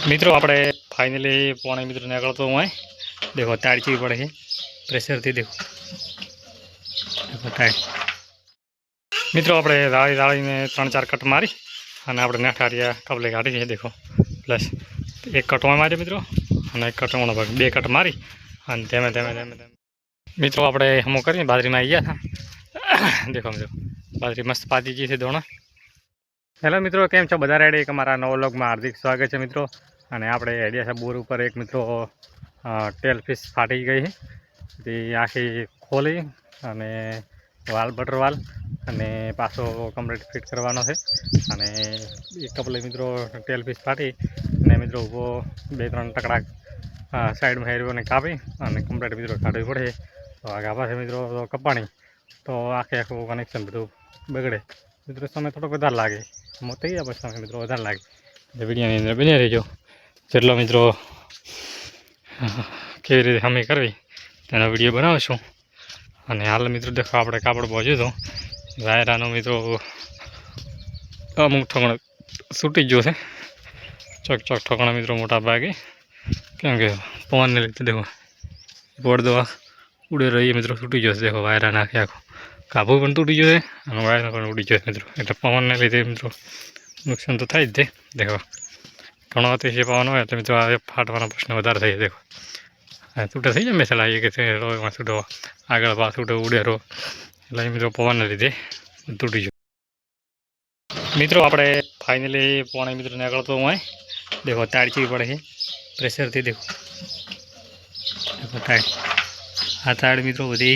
मित्रों આપણે फाइनली પોણે મિત્રો નીકળતો હું देखो टाइट चीज पड़े है प्रेशर थी देखो टाइट मित्रों આપણે રાળી રાળીને 3-4 કટ મારી અને આપણે નેઠારિયા કબલે કાઢી છે देखो प्लस एक કટમાં મારી મિત્રો અને એક કટવાનો ભાગ બે કટ મારી અને ધીમે ધીમે मित्रों આપણે હમો કરીને બાજરીમાં આવી ગયા હતા देखो મિત્રો બાજરી મસ્ત પાતી ગઈ છે દોણા हेलो मित्रों केम छो बधा रेडी हमारा नवा व्लॉग में हार्दिक स्वागत है मित्रों અને આપણે એડિયાસા બોર ઉપર એક મિત્રો ટેલ ફિશ ફાટી ગઈ છે તે આખી ખોલી અને વાલ બટર વાલ અને પાછો કમ્પ્લીટ ફિટ કરવાનો છે અને એક કપલે મિત્રો ટેલ ફિશ ફાટી અને મિત્રો ઊભો 2-3 ટકડા સાઈડમાં હેરવીને કાપી અને કમ્પ્લીટ મિત્રો કાઢવી પડે તો આગળ પાછે મિત્રો કપાણી તો આખું કનેક્શન બધું બગડે મિત્રો સમય થોડોક વધારે લાગે મોતી ગયા પછી સમય મિત્રો વધારે લાગે વિડીયોની અંદર બની રહેજો જેટલો મિત્રો કેવી રીતે હમી કરવી તેનો વિડીયો બનાવશું અને હાલ મિત્રો દેખો આપણે કાપડ પહોંચ્યું તો વાયરાનો મિત્રો અમુક ઠોકણ છૂટી ગયો છે ચોક ચોક ઠોકણા મિત્રો મોટા ભાગે કેમ કે પવનને લીધે દેખો પડદો ઉડે રહી મિત્રો છૂટી જશે દેખો વાયરા નાખે આખો કાબુ પણ તૂટી જશે અને વાયરા પણ ઉડી જશે મિત્રો એટલે પવનને લીધે મિત્રો નુકસાન તો થાય જ છે દેખો ઘણો અતિશય પવન હોય એટલે મિત્રો આ ફાટવાનો પ્રશ્ન વધારે થઈ જાય દેખો તૂટે થઈ જાય મેસેલા એ કે રોમાં છૂટો આગળ પાસ છૂટો ઉડે રો એટલે મિત્રો પવનને લીધે તૂટી જાય મિત્રો આપણે ફાઇનલી પોણે મિત્રો નીકળતો હું देखो टाइट चीज पड़े है प्रेशर थी देखो टाइट आ टाइट मित्रों बधी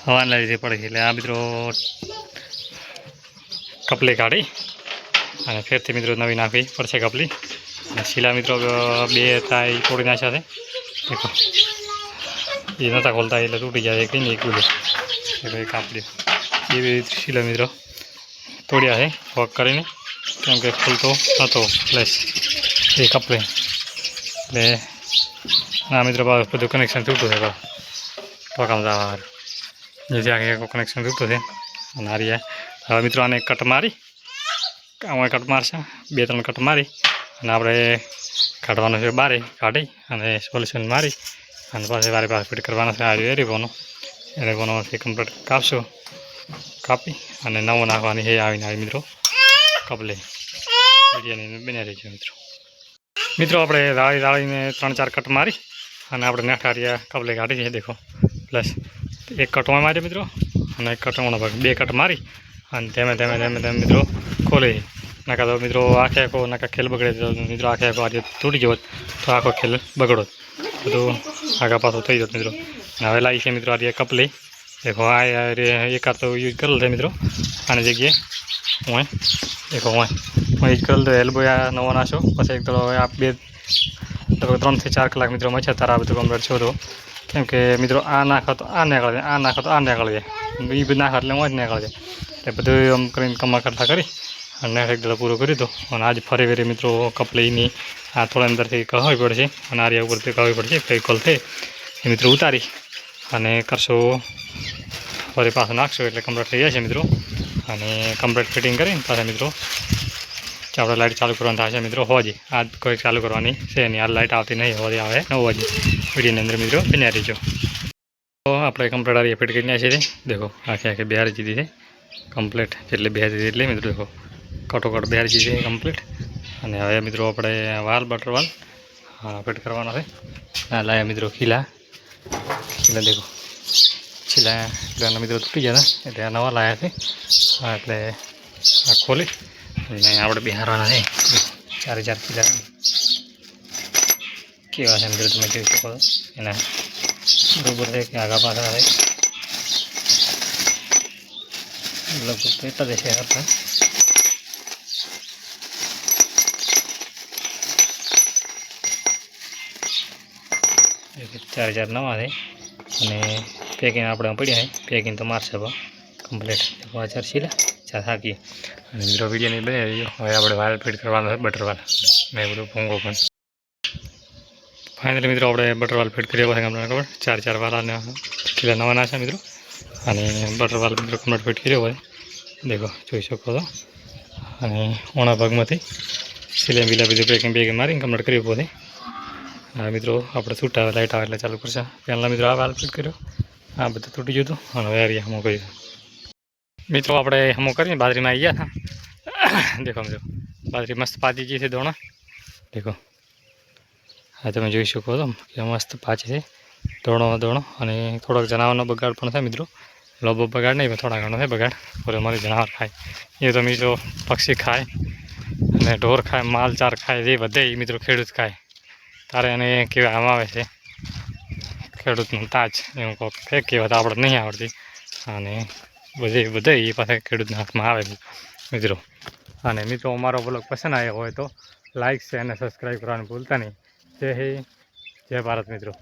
हवाना लीधे पड़े એટલે આ મિત્રો કપલી કાઢી અને ફેરથી મિત્રો નવી નાખવી પડશે કપલી અને શીલા મિત્રો બે થાય તોડી નાખ્યા છે દેખો એ નતા ખોલતા એટલે તૂટી જાય કંઈ નહીં એકલું એટલે કાપડી બે શીલા મિત્રો તોડ્યા છે વર્ક કરીને કેમ કે ખુલતો નહોતો પ્લસ એ કપલે એટલે ના મિત્રો બધું કનેક્શન તૂટું છે ટોકામાં જવા જેથી આખે કનેક્શન તૂટું છે અને હારીયા હવે મિત્રો આને કટ મારી આમાં કટ મારશે 2-3 કટ મારી અને આપણે કાઢવાનું છે બારે કાઢી અને સોલ્યુશન મારી અને પાછી વારે પાછું ફિટ કરવાનો છે આ એરીબોનો કમ્પ્લીટ કાપશું કાપી અને નવો નાખવાની છે આવીને આવી મિત્રો કપલે વિડીયોની બની રહી છે મિત્રો આપણે રાળી રાળીને 3-4 કટ મારી અને આપણે નેઠારિયા કપલે કાઢી છે देखो પ્લસ એક કટમાં મારી મિત્રો અને એક કટવાનો ભાગ બે કટ મારી અને ધીમે ધીમે મિત્રો ખોલી નાખા તો મિત્રો આખે આખો નાખા ખેલ બગડે તો મિત્રો આખે આખો આજે તૂટી ગયો તો આખો ખેલ બગડો બધું આગા પાછું થઈ જતું મિત્રો હવે લાવી છે મિત્રો આજે કપલી देखो आ एक तो यूज कर थे मित्रों आने जगह હું देखो હું यूज कर तो एल्बो या नवा नाशो પછી એક તો आप 3 થી 4 કલાક મિત્રો મચ્છા તારા બધું કમ્પ્લીટ છો તો કેમ કે મિત્રો આ નાખો તો આ નીકળે જાય આ નાખો તો આ નીકળે જાય એ બધું નાખ એટલે હું જ નીકળે જાય એટલે બધું આમ કરીને કમા કરતા કરી અને એક દડા પૂરો કરી દો અને આજ ફરી વેરી મિત્રો કપલીની આ થોડા અંદરથી કહાવી પડશે અને આરિયા ઉપરથી કહાવી પડશે ફેવિકોલ થી એ મિત્રો ઉતારી અને કરશો ફરી પાછું નાખશો એટલે કમ્પ્લીટ થઈ જશે મિત્રો અને કમ્પ્લીટ ફિટિંગ કરીને પાછા મિત્રો આપણે લાઇટ ચાલુ કરવાની થશે મિત્રો હોજી આ કોઈ ચાલુ કરવાની છે નહીં આ લાઇટ આવતી નહીં હોજી આવે 9 વાગે વિડીયોની અંદર મિત્રો બન્યા રહીજો તો આપણે કમ્પ્લીટ આરી ફિટ કરીને છે દેખો આખે બહાર જીધી છે કમ્પ્લીટ જેટલી બહાર જીધી એટલે મિત્રો દેખો કટોકટ બહાર જીધી છે કમ્પ્લીટ અને હવે મિત્રો આપણે વાલ બટર વાલ ફિટ કરવાનો છે આ લાયા મિત્રો ખીલા દેખો છેલ્લા મિત્રો તૂટી ગયા હતા એટલે આ નવા લાયા છે એટલે આ ખોલી અને આપણે બિહારવાના છે 4 કિલા કેવા છે મિત્રો તમે જોઈ શકો છો એના બરોબર છે કે આગા પાછા છે લગભગ એટલા દેશે હતા 4 નવા છે અને પેકિંગ આપણે પડ્યા છે પેકિંગ તો મારશે કમ્પ્લીટ 4 શીલા 4 થાકી અને મિત્રો વિડીયોની બની રહ્યો હવે આપણે વાલ ફિટ કરવાનો છે બટર વાલ મેં બધું ભૂંગો પણ ફાઇનલી મિત્રો આપણે બટર વાલ ફિટ કર્યા પછી તમને ખબર 4 વાળાને ખીલા નવા નાખ્યા મિત્રો અને બટર વાલ મિત્રો કમ્પ્લીટ ફિટ કર્યો હોય દેખો જોઈ શકો છો અને ઓણા ભાગમાંથી સિલાઈ બિલા બધું પેકિંગ મારીને કમ્પ્લીટ કર્યું પોતે. હા મિત્રો આપણે છૂટા આવે લાઇટ આવે એટલે ચાલુ કરશે. પહેલાં મિત્રો આ વાલ ફિટ કર્યો, આ બધું તૂટી ગયું હતું અને હવે હમો કર્યું. મિત્રો આપણે હમો કરીને બાજરીમાં આવી ગયા હતા. દેખો મિત્રો બાજરી મસ્ત પાચી ગઈ છે દોણા. દેખો હા તમે જોઈ શકો છો કે મસ્ત પાચી છે દોણો અને થોડોક જનાવરનો બગાડ પણ થાય મિત્રો. લોબો બગાડ નહીં પણ થોડા ઘણો થાય બગાડ. પર અમારી જનાવર ખાય એ તો મિત્રો પક્ષી ખાય અને ઢોર ખાય, માલ ચાર ખાય, જે બધે એ મિત્રો ખેડૂત ખાય. તારે એને કહેવામાં આવે છે ખેડૂતનું તાજ, એવું કહે કહેવત આપણે નહીં આવડતી. અને બધે એ પાસે ખેડૂતના હાથમાં આવે મિત્રો. અને મિત્રો અમારો બ્લોગ પસંદ આવ્યો હોય તો લાઇક છે અને સબસ્ક્રાઈબ કરવાનું ભૂલતા નહીં. જય હિન્દ, જય ભારત મિત્રો.